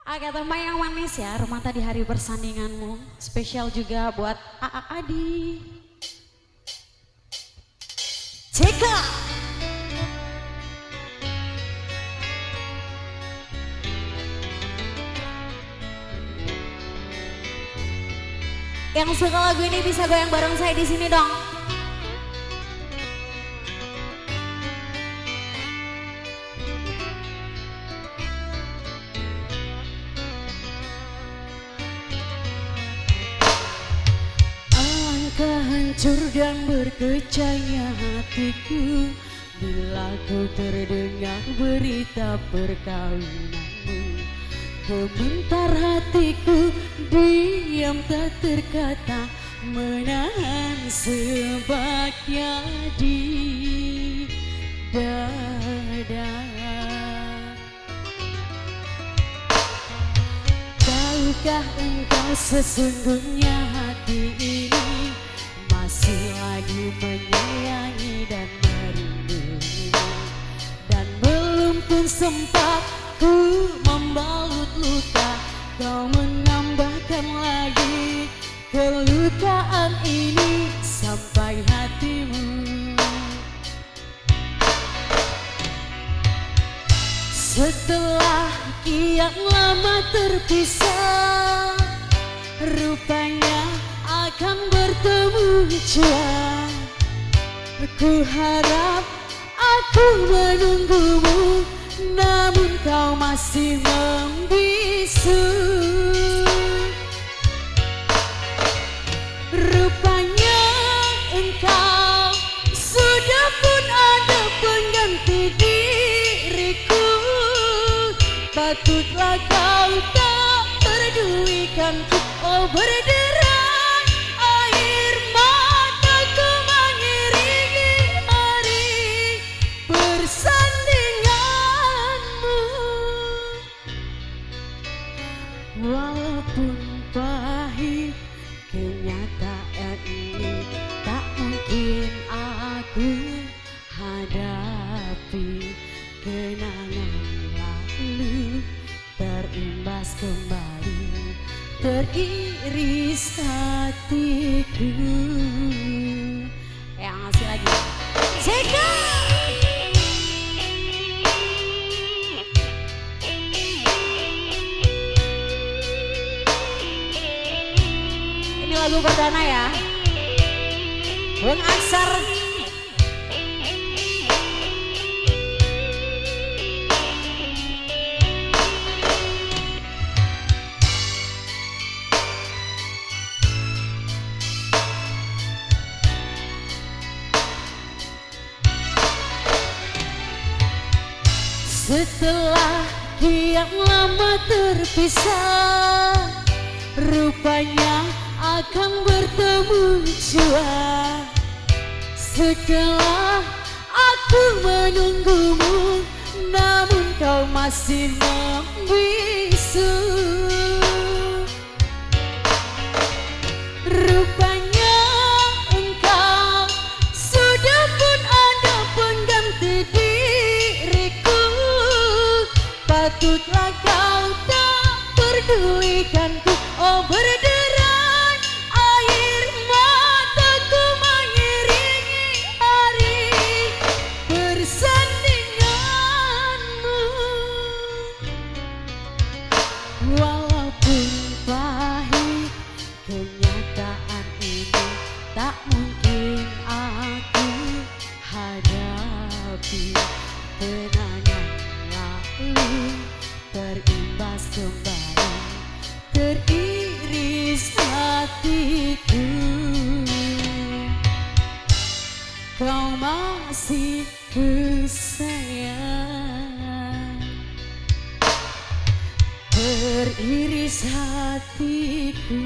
Agak tema yang manis ya, Romanta di hari persandinganmu. Spesial juga buat AA Adi. Ceka. Yang suka lagu ini bisa goyang bareng saya di sini dong. Alangkah hancur dan berkecahnya hatiku bila ku terdengar berita perkawinanmu. Gemetar hatiku diam tak terkata, menahan sebabnya di dada. Tahukah engkau sesungguhnya hati ini masih lagi menyayangi dan merinduimu, dan belum pun sempat ku membalut luka, kau menambahkan lagi kelukaan ini sampai hatimu. Setelah kian lama terpisah, rupanya akan bertemu jua. Ku harap aku menunggumu, namun kau masih membisu. Rupanya engkau sudah pun ada pengganti diriku. Patutlah kau tak pedulikanku, oh berderai air mataku mengiringi hari persandinganmu. Walaupun pahit kenyataan ini tak mungkin aku hadapi, kenangan lalu terimbas kembali, teriris hatiku. Yang ngasih lagi Ceka. Ini lagu perdana ya, Bung Aksar. Setelah kian lama terpisah, rupanya akan bertemu jua. Setelah aku menunggumu, namun kau masih membisu. Rupanya engkau sudah pun ada pengganti diriku. Patutlah kau tak pedulikanku, oh berderai air mataku mengiringi hari persandinganmu. Walaupun pahit kenyataan ini tak mungkin aku hadapi, kenangan lalu terimbas kembali, teriris hatiku. Kau masih ku sayang, teriris hatiku.